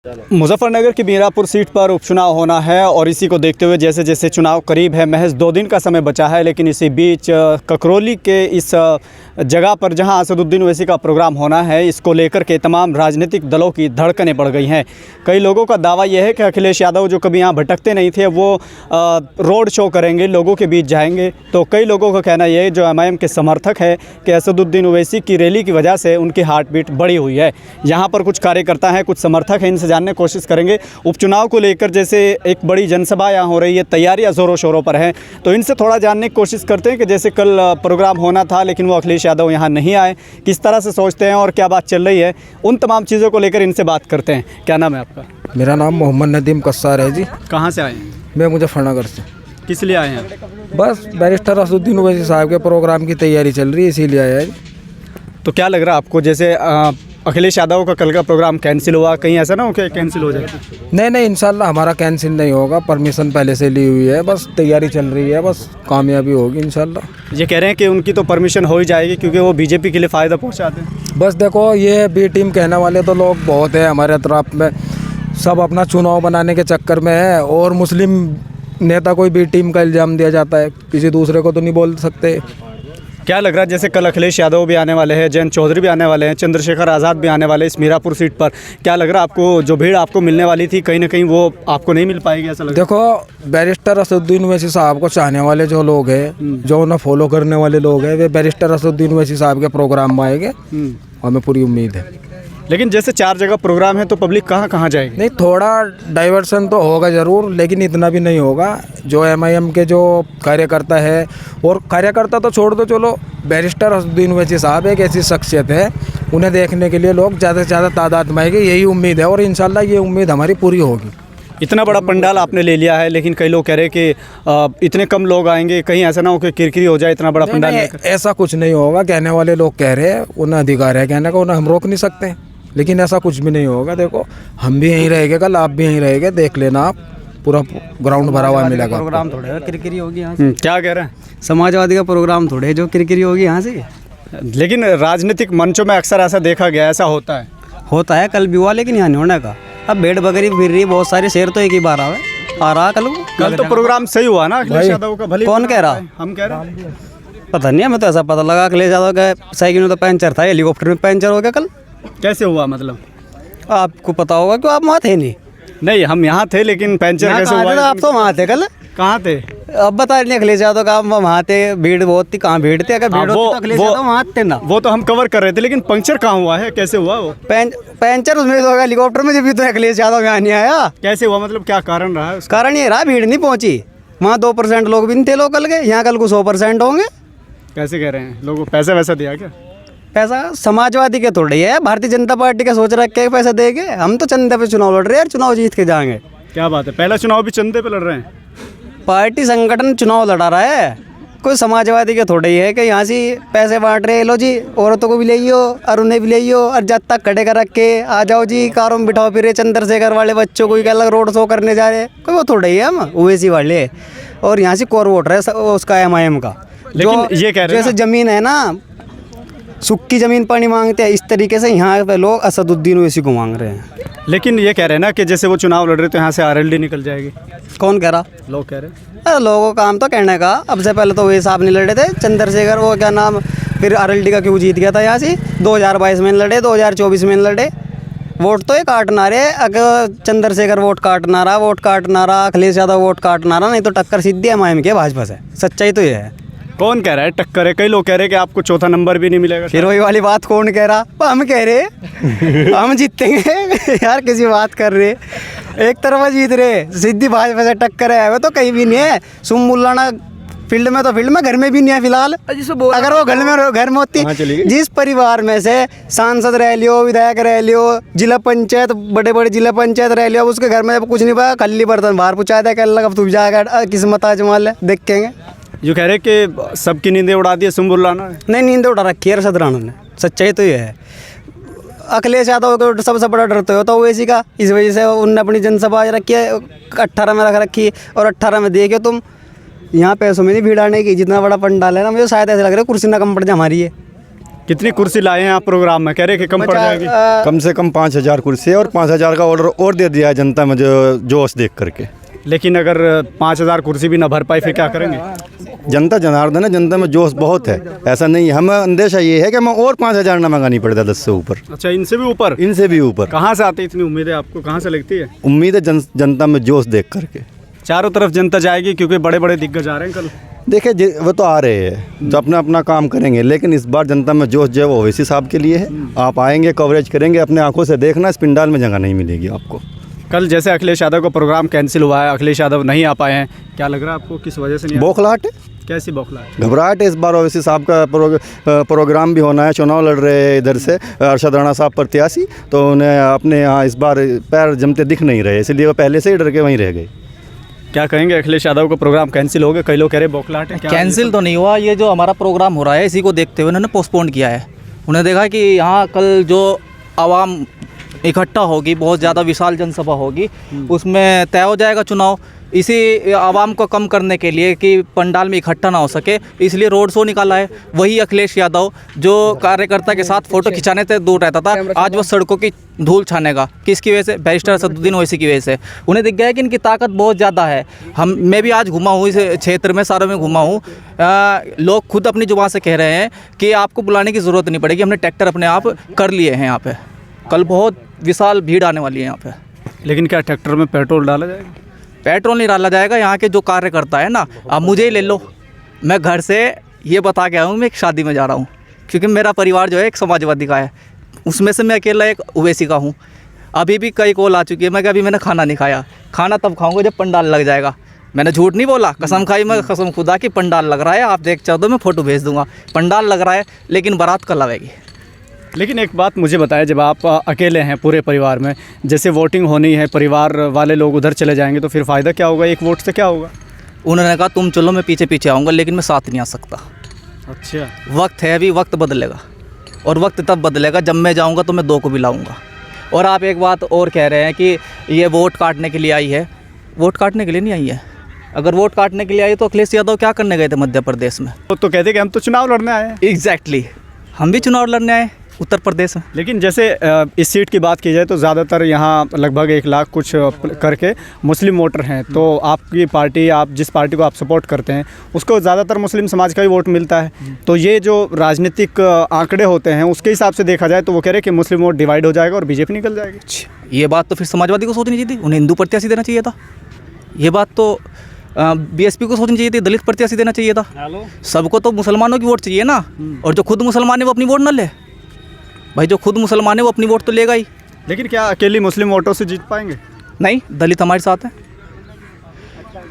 मुजफ्फरनगर की मीरापुर सीट पर उपचुनाव होना है और इसी को देखते हुए जैसे जैसे चुनाव करीब है, महज 2 दिन का समय बचा है, लेकिन इसी बीच ककरौली के इस जगह पर जहां असदुद्दीन ओवैसी का प्रोग्राम होना है, इसको लेकर के तमाम राजनीतिक दलों की धड़कनें बढ़ गई हैं। कई लोगों का दावा यह है कि अखिलेश यादव, जो कभी यहाँ भटकते नहीं थे, वो रोड शो करेंगे, लोगों के बीच जाएंगे। तो कई लोगों का कहना यह है, जो एमआईएम के समर्थक है, कि असदुद्दीन ओवैसी की रैली की वजह से उनकी हार्ट बीट बढ़ी हुई है। यहाँ पर कुछ कार्यकर्ता हैं, कुछ समर्थक हैं, इनसे जानने की कोशिश करेंगे। उपचुनाव को लेकर जैसे एक बड़ी जनसभा यहाँ हो रही है, तैयारियाँ ज़ोरों शोरों पर हैं, तो इनसे थोड़ा जानने की कोशिश करते हैं कि जैसे कल प्रोग्राम होना था लेकिन वो अखिलेश यादव यहाँ नहीं आए, किस तरह से सोचते हैं और क्या बात चल रही है, उन तमाम चीज़ों को लेकर इनसे बात करते हैं। क्या नाम है आपका? मेरा नाम मोहम्मद नदीम कस्सार है जी। कहाँ से आए हैं? मैं मुजफ्फरनगर से। किस लिए आए हैं? बस बैरिस्टर असदुद्दीन ओवैसी साहब के प्रोग्राम की तैयारी चल रही है, इसीलिए आया है। तो क्या लग रहा है आपको, जैसे अखिलेश यादव का कल का प्रोग्राम कैंसिल हुआ, कहीं ऐसा ना हो कि कैंसिल हो जाए? नहीं, इंशाल्लाह हमारा कैंसिल नहीं होगा, परमिशन पहले से ली हुई है, बस तैयारी चल रही है, बस कामयाबी होगी इंशाल्लाह। ये कह रहे हैं कि उनकी तो परमिशन हो ही जाएगी क्योंकि वो बीजेपी के लिए फ़ायदा पहुंचाते हैं। बस देखो, ये बी टीम कहने वाले तो लोग बहुत हैं हमारे अतराफ में, सब अपना चुनाव बनाने के चक्कर में है, और मुस्लिम नेता कोई बी टीम का इल्ज़ाम दिया जाता है, किसी दूसरे को तो नहीं बोल सकते। क्या लग रहा है, जैसे कल अखिलेश यादव भी आने वाले हैं, जयंत चौधरी भी आने वाले हैं, चंद्रशेखर आज़ाद भी आने वाले हैं इस मीरापुर सीट पर, क्या लग रहा है आपको, जो भीड़ आपको मिलने वाली थी कहीं ना कहीं वो आपको नहीं मिल पाएगी, ऐसा लग रहा है? देखो, बैरिस्टर असदुद्दीन ओवैसी साहब को चाहने वाले जो लोग हैं, जो उन्हें फॉलो करने वाले लोग हैं, वे बैरिस्टर असदुद्दीन ओवैसी साहब के प्रोग्राम में आएंगे, हमें पूरी उम्मीद है। लेकिन जैसे 4 जगह प्रोग्राम है तो पब्लिक कहाँ कहाँ जाएगी? नहीं, थोड़ा डाइवर्सन तो होगा ज़रूर, लेकिन इतना भी नहीं होगा। जो एमआईएम के जो कार्यकर्ता है, और कार्यकर्ता तो छोड़ दो, चलो बैरिस्टर असदुद्दीन ओवैसी साहब एक ऐसी शख्सियत है, उन्हें देखने के लिए लोग ज़्यादा से ज़्यादा तादाद में आएंगे, यही उम्मीद है, और इंशाल्लाह ये उम्मीद हमारी पूरी होगी। इतना बड़ा पंडाल आपने ले लिया है, लेकिन कई लोग कह रहे हैं कि इतने कम लोग आएंगे, कहीं ऐसा ना हो कि किरकिरी हो जाए इतना बड़ा पंडाल लेकर। ऐसा कुछ नहीं होगा, कहने वाले लोग कह रहे हैं, उन्हें अधिकार है कहने का, उन्हें हम रोक नहीं सकते, लेकिन ऐसा कुछ भी नहीं होगा। देखो, हम भी यहीं रहेंगे, कल आप भी यहीं रहेंगे, देख लेना आप, पूरा ग्राउंड भरा हुआ मिलेगा। प्रोग्राम थोड़े है किरकिरी होगी यहाँ से। क्या कह रहे हैं? समाजवादी का प्रोग्राम थोड़े है जो किरकिरी होगी यहाँ से। लेकिन राजनीतिक मंचों में अक्सर ऐसा देखा गया, ऐसा होता है। कल भी हुआ, लेकिन यहाँ नहीं होने का। अब भेड़ बकरी फिर रही, बहुत सारे शेर तो एक ही बार आ रहा कल तो प्रोग्राम सही हुआ ना अखिलेश यादव का? भले कौन कह रहा? हम कह रहे हैं, पता नहीं, हमें तो ऐसा पता लगा अखिलेश यादव का साइकिल में तो पंचर था, हेलीकॉप्टर में पंचर हो गया कल। कैसे हुआ मतलब? आपको पता होगा क्यों, आप वहाँ थे नहीं, हम यहाँ थे, लेकिन पंचर कैसे हुआ? आप तो वहाँ थे कल। कहाँ थे? अब बता रहे अखिलेश यादव का, हम वहाँ थे, भीड़ बहुत थी, कहाँ भीड़ थी? अगर भीड़ होती तो अखिलेश यादव वहाँ थे ना। वो तो हम कवर कर रहे थे, लेकिन पंचर कहाँ हुआ है, कैसे हुआ वो? पंचर उसमें तो होगा हेलीकॉप्टर में, जब भी तो अखिलेश यादव यहाँ नहीं आया। कैसे हुआ मतलब, क्या कारण रहा है उसका? कारण ये रहा, भीड़ नहीं पहुंची वहाँ। 2% लोग भी नहीं थे लोकल के, यहाँ कल को 100% होंगे। कैसे कह रहे हैं? लोगों को पैसा वैसा दिया क्या? पैसा समाजवादी के थोड़े है, भारतीय जनता पार्टी का सोच रखे के पैसा देंगे। हम तो चंदे पे चुनाव लड़ रहे हैं यार, चुनाव जीत के जाएंगे। क्या बात है, पहला चुनाव भी चंदे पे लड़ रहे हैं? पार्टी संगठन चुनाव लड़ा रहा है, कोई समाजवादी के थोड़े ही है कि यहाँ से पैसे बांट रहे, लो जी औरतों को भी ले और उन्हें भी ले, और जब तक खड़े कर रख के आ जाओ जी, कारों में बिठाओ फिर चंद्रशेखर वाले बच्चों को अलग रोड शो करने जा रहे हैं, कोई वो थोड़े ही है हम ओवैसी वाले। और यहाँ से कोर वोटर है उसका एमआईएम का। लेकिन ये कह रहे हैं जैसे ज़मीन है ना, सूखी ज़मीन पानी मांगते हैं, इस तरीके से यहाँ पे लोग असदुद्दीन ओवैसी को मांग रहे हैं। लेकिन ये कह रहे हैं ना कि जैसे वो चुनाव लड़ रहे तो यहाँ से आरएलडी निकल जाएगी। कौन कह रहा? लोग कह रहे हैं। अरे लोगों का काम तो कहने का। अब से पहले तो वही साहब नहीं लड़े थे, चंद्रशेखर, वो क्या नाम, फिर आरएलडी का क्यों जीत गया था यहाँ से? 2022 में लड़े, 2024 में लड़े, वोट तो ये काटना रहे। अगर चंद्रशेखर वोट काटना रहा, अखिलेश यादव वोट काटना रहा, नहीं तो टक्कर सीधी एमआईएम के भाजपा से। सच्चाई तो ये है। कौन कह रहा है टक्कर है? कई लोग कह रहे हैं कि आपको चौथा नंबर भी नहीं मिलेगा। फिर वही वाली बात कौन कह रहा? हम कह रहे हम जीतेंगे यार, किसी बात कर रहे, एक तरफा जीत रहे, सीधी भाजपा से टक्कर है। वो तो कहीं भी नहीं है। सुम मुल्लाना फील्ड में, तो फील्ड में, घर में भी नहीं है फिलहाल। अगर वो घर में होती, जिस परिवार में से सांसद रह लियो, विधायक रह लियो, जिला पंचायत, बड़े बड़े जिला पंचायत रह लियो, उसके घर में कुछ नहीं पाया, खली बर्तन बाहर पहुँचा दे, कल अब तू जाएगा किस्मत आजमा ले, देखेंगे। जो कह रहे कि सबकी नींदें उड़ा दी है सुम्बुल्लाना। नहीं, नींदें उड़ा रखी है अरशद राणा ने। सच्चाई तो ये है। अखिलेश यादव को सबसे बड़ा डर तो होता है ओवैसी का, इस वजह से उनने अपनी जनसभा रखी है, 18 में रख रखी है। और 18 में देखिए तुम, यहाँ पैसों में नहीं भीड़ आने की, जितना बड़ा पंडाल है ना, मुझे शायद ऐसा लग रहा है कुर्सी ना कम पड़ जाए हमारी है। कितनी कुर्सी लाए हैं आप प्रोग्राम में? कह रहे कि कम पड़ जाएगी। कम से कम 5,000 कुर्सी है और 5,000 का ऑर्डर और दे दिया है जनता में जो जोश देख करके। लेकिन अगर 5,000 कुर्सी भी ना भर पाई फिर क्या करेंगे? जनता जनार्दन है, जनता में जोश बहुत है, ऐसा नहीं है। हमें अंदेशा ये है कि हमें और 5,000 ना मंगानी पड़ता 10 से ऊपर। अच्छा, इनसे भी ऊपर? इनसे भी ऊपर। कहाँ से आती है इतनी उम्मीदें आपको, कहाँ से लगती है? उम्मीद है जनता में जोश देख करके। चारों तरफ जनता जाएगी क्योंकि बड़े बड़े दिग्गज आ रहे हैं कल। देखिए वो तो आ रहे हैं जो अपना अपना काम करेंगे, लेकिन इस बार जनता में जोश जो है वो ओवैसी साहब के लिए है। आप आएंगे, कवरेज करेंगे, अपने आंखों से देखना, इस पिंडाल में जगह नहीं मिलेगी आपको। कल जैसे अखिलेश यादव का प्रोग्राम कैंसिल हुआ है, अखिलेश यादव नहीं आ पाए हैं, क्या लग रहा है आपको, किस वजह से नहीं? बौखलाहट है, कैसी बौखलाहट? घबराहट है। इस बार ओवैसी साहब का प्रोग्राम भी होना है, चुनाव लड़ रहे हैं इधर से अरशद राणा साहब प्रत्याशी, तो उन्हें अपने यहाँ इस बार पैर जमते दिख नहीं रहे, इसलिए वो पहले से ही डर के वहीं रह गए। क्या कहेंगे, अखिलेश यादव का प्रोग्राम कैंसिल हो गया, कई लोग कह रहे बौखलाहट है? कैंसिल तो नहीं हुआ, ये जो हमारा प्रोग्राम हो रहा है इसी को देखते हुए उन्होंने पोस्टपोन किया है। उन्हें देखा कि यहाँ कल जो आवाम इकट्ठा होगी, बहुत ज़्यादा विशाल जनसभा होगी, उसमें तय हो जाएगा चुनाव। इसी आवाम को कम करने के लिए कि पंडाल में इकट्ठा ना हो सके, इसलिए रोड शो निकाला है। वही अखिलेश यादव जो कार्यकर्ता के साथ फ़ोटो खिंचाने से दूर रहता था, आज वो सड़कों की धूल छानेगा। किसकी वजह से? बैरिस्टर असदुद्दीन ओवैसी की वजह से। उन्हें दिख गया है कि इनकी ताकत बहुत ज़्यादा है। मैं भी आज घुमा हूँ, इस क्षेत्र में सारों में घुमा हूँ। लोग खुद अपनी जुबान से कह रहे हैं कि आपको बुलाने की ज़रूरत नहीं पड़ेगी, हमने ट्रैक्टर अपने आप कर लिए हैं यहाँ पे। कल बहुत विशाल भीड़ आने वाली है यहाँ पे। लेकिन क्या ट्रैक्टर में पेट्रोल डाला जाएगा? पेट्रोल नहीं डाला जाएगा। यहाँ के जो कार्यकर्ता है ना, अब मुझे ही ले लो, मैं घर से ये बता के आया हूँ मैं एक शादी में जा रहा हूँ, क्योंकि मेरा परिवार जो है एक समाजवादी का है, उसमें से मैं अकेला एक ओवैसी का हूँ। अभी भी कई कॉल आ चुकी है, मैं कि अभी मैंने खाना नहीं खाया, खाना तब खाऊंगा जब पंडाल लग जाएगा। मैंने झूठ नहीं बोला, कसम खाई मैं, कसम खुदा की पंडाल लग रहा है, आप देख चाहो तो मैं फ़ोटो भेज दूंगा। पंडाल लग रहा है, लेकिन बारात कल आएगी। लेकिन एक बात मुझे बताएं, जब आप अकेले हैं पूरे परिवार में, जैसे वोटिंग होनी है, परिवार वाले लोग उधर चले जाएंगे तो फिर फ़ायदा क्या होगा, एक वोट से क्या होगा? उन्होंने कहा तुम चलो मैं पीछे पीछे आऊँगा, लेकिन मैं साथ नहीं आ सकता। अच्छा, वक्त है, अभी वक्त बदलेगा, और वक्त तब बदलेगा जब मैं जाऊँगा तो मैं 2 को भी लाऊँगा। और आप एक बात और कह रहे हैं कि ये वोट काटने के लिए आई है, वोट काटने के लिए नहीं आई है। अगर वोट काटने के लिए आई तो अखिलेश यादव क्या करने गए थे मध्य प्रदेश में? तो कहते कि हम तो चुनाव लड़ने आए हैं। एग्जैक्टली, हम भी चुनाव लड़ने आए उत्तर प्रदेश में। लेकिन जैसे इस सीट की बात की जाए तो ज़्यादातर यहाँ लगभग 1 लाख कुछ करके मुस्लिम वोटर हैं, तो आपकी पार्टी, आप जिस पार्टी को आप सपोर्ट करते हैं उसको ज़्यादातर मुस्लिम समाज का ही वोट मिलता है, तो ये जो राजनीतिक आंकड़े होते हैं उसके हिसाब से देखा जाए तो वो कह रहे हैं कि मुस्लिम वोट डिवाइड हो जाएगा और बीजेपी निकल जाएगी। ये बात तो फिर समाजवादी को सोचनी चाहिए थी, उन्हें हिंदू प्रत्याशी देना चाहिए था। ये बात तो बीएसपी को सोचनी चाहिए थी, दलित प्रत्याशी देना चाहिए था। सबको तो मुसलमानों की वोट चाहिए ना, और जो खुद मुसलमान है वो अपनी वोट ना ले। भाई जो खुद मुसलमान है वो अपनी वोट तो लेगा ही। लेकिन क्या अकेली मुस्लिम वोटों से जीत पाएंगे? नहीं, दलित हमारे साथ है,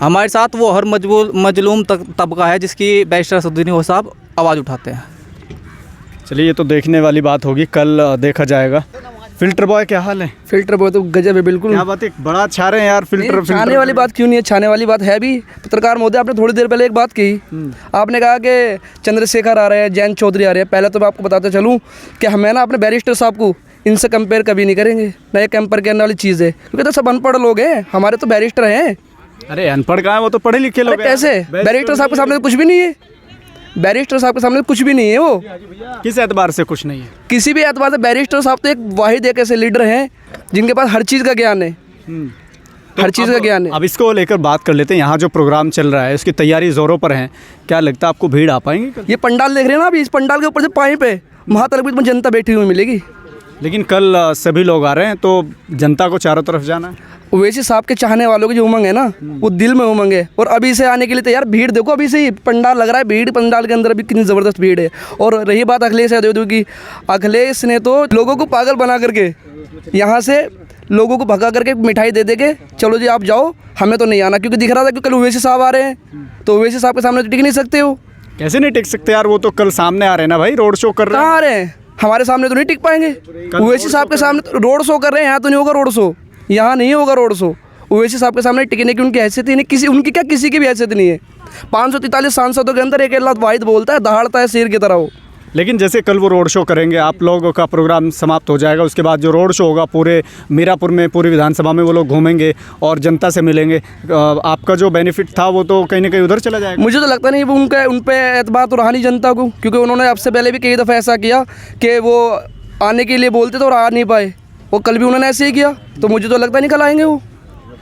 हमारे साथ वो हर मजलूम तबका है जिसकी बैरिस्टर असदुद्दीन ओवैसी साहब आवाज़ उठाते हैं। चलिए, ये तो देखने वाली बात होगी, कल देखा जाएगा। फिल्टर बॉय क्या हाल है? फिल्टर बॉय तो गजब है बिल्कुल। क्या बात है, बड़ा छा रहे हैं यार फिल्टर। छाने वाली बात क्यों नहीं है, छाने वाली बात है भी। पत्रकार महोदय, आपने थोड़ी देर पहले एक बात कही, आपने कहा कि चंद्रशेखर आ रहे हैं, जयंत चौधरी आ रहे हैं। पहले तो मैं आपको बताते चलूँ कि हमें ना अपने बैरिस्टर साहब को इनसे कंपेयर कभी नहीं करेंगे, नए कंपेयर करने वाली चीज़ है, क्योंकि तो सब अनपढ़ लोग हैं, हमारे तो बैरिस्टर हैं। अरे अनपढ़ कहाँ है, वो तो पढ़े लिखे लोग हैं। कैसे? बैरिस्टर साहब के सामने कुछ भी नहीं है, बैरिस्टर साहब के सामने कुछ भी नहीं है। वो किस एतबार से कुछ नहीं है? किसी भी एतबार से बैरिस्टर साहब तो एक वाहिद एक ऐसे लीडर हैं जिनके पास हर चीज़ का ज्ञान है, हर चीज़ का ज्ञान है। अब इसको लेकर बात कर लेते हैं। यहाँ जो प्रोग्राम चल रहा है उसकी तैयारी ज़ोरों पर है, क्या लगता है आपको भीड़ आ पाएंगे कल? ये पंडाल देख रहे हैं ना, अभी इस पंडाल के ऊपर से पाए पे वहाँ तक भी जनता बैठी हुई मिलेगी। लेकिन कल सभी लोग आ रहे हैं तो जनता को चारों तरफ जाना है। ओवैसी साहब के चाहने वालों की जो उमंग है ना, वो दिल में उमंग है, और अभी से आने के लिए तैयार। भीड़ देखो, अभी से ही पंडाल लग रहा है, भीड़ पंडाल के अंदर अभी कितनी ज़बरदस्त भीड़ है। और रही बात अखिलेश यादव की, अखिलेश ने तो लोगों को पागल बना करके यहाँ से लोगों को भगा करके मिठाई दे दे के चलो जी आप जाओ, हमें तो नहीं आना, क्योंकि दिख रहा था कि कल ओवैसी साहब आ रहे हैं, तो ओवैसी साहब के सामने तो टिक नहीं सकते हो। कैसे नहीं टिक सकते यार, वो तो कल सामने आ रहे हैं ना भाई, रोड शो कर रहे हैं। कहाँ आ रहे हैं? हमारे सामने तो नहीं टिक पाएंगे। ओवैसी साहब के सामने तो रोड शो कर रहे हैं, यहाँ तो नहीं होगा रोड शो, यहाँ नहीं होगा रोड शो। ओवैसी साहब के सामने टिकने की उनकी हैसियत ही नहीं, किसी उनकी क्या किसी की भी हैसियत नहीं है। 543 सांसदों के अंदर एक वाहिद बोलता है, दहाड़ता है शेर की तरह वो। लेकिन जैसे कल वो रोड शो करेंगे, आप लोगों का प्रोग्राम समाप्त हो जाएगा, उसके बाद जो रोड शो होगा पूरे मीरापुर में, पूरी विधानसभा में वो लोग घूमेंगे और जनता से मिलेंगे, आपका जो बेनिफिट था वो तो कहीं ना कहीं उधर चला जाएगा। मुझे तो लगता नहीं वो उन पे एतबार तो रहा नहीं जनता को, क्योंकि उन्होंने अब से पहले भी कई दफ़ा ऐसा किया कि वो आने के लिए बोलते थे और आ नहीं पाए, और कल भी उन्होंने ऐसे ही किया, तो मुझे तो लगता नहीं कल आएंगे वो।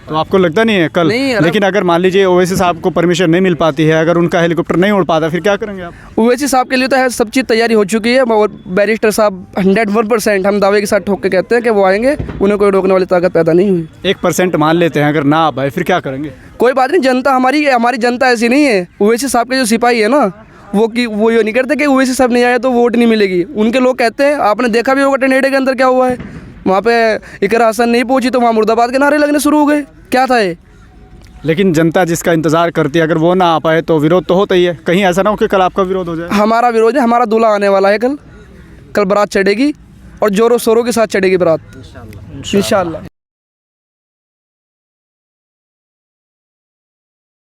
तो आपको लगता नहीं है कल? नहीं, लेकिन अगर मान लीजिए ओवैसी साहब को परमिशन नहीं मिल पाती है, अगर उनका हेलीकॉप्टर नहीं उड़ पाता, फिर क्या करेंगे आप? ओवैसी साहब के लिए तो है सब चीज़ तैयारी हो चुकी है, और बैरिस्टर साहब 101% हम दावे के साथ ठोक के कहते हैं कि वो आएंगे, उन्हें कोई रोकने वाली ताकत पैदा नहीं हुई। 1% मान लेते हैं, अगर ना आ पाए फिर क्या करेंगे? कोई बात नहीं, जनता हमारी जनता ऐसी नहीं है। ओवैसी साहब के जो सिपाही है ना, वो ये नहीं करते कि ओवैसी साहब नहीं आए तो वोट नहीं मिलेगी। उनके लोग कहते हैं, आपने देखा भी होगा टनेडे के अंदर क्या हुआ है, वहाँ पे इकरा हसन नहीं पहुंची तो वहाँ मुर्दाबाद के नारे लगने शुरू हो गए। क्या था ये? लेकिन जनता जिसका इंतजार करती है, अगर वो ना आ पाए तो विरोध तो होता ही है। कहीं ऐसा ना हो कि कल आपका विरोध हो जाए? हमारा विरोध है, हमारा दूल्हा आने वाला है कल बारात चढ़ेगी और जोरों शोरों के साथ चढ़ेगी बारात इंशाल्लाह।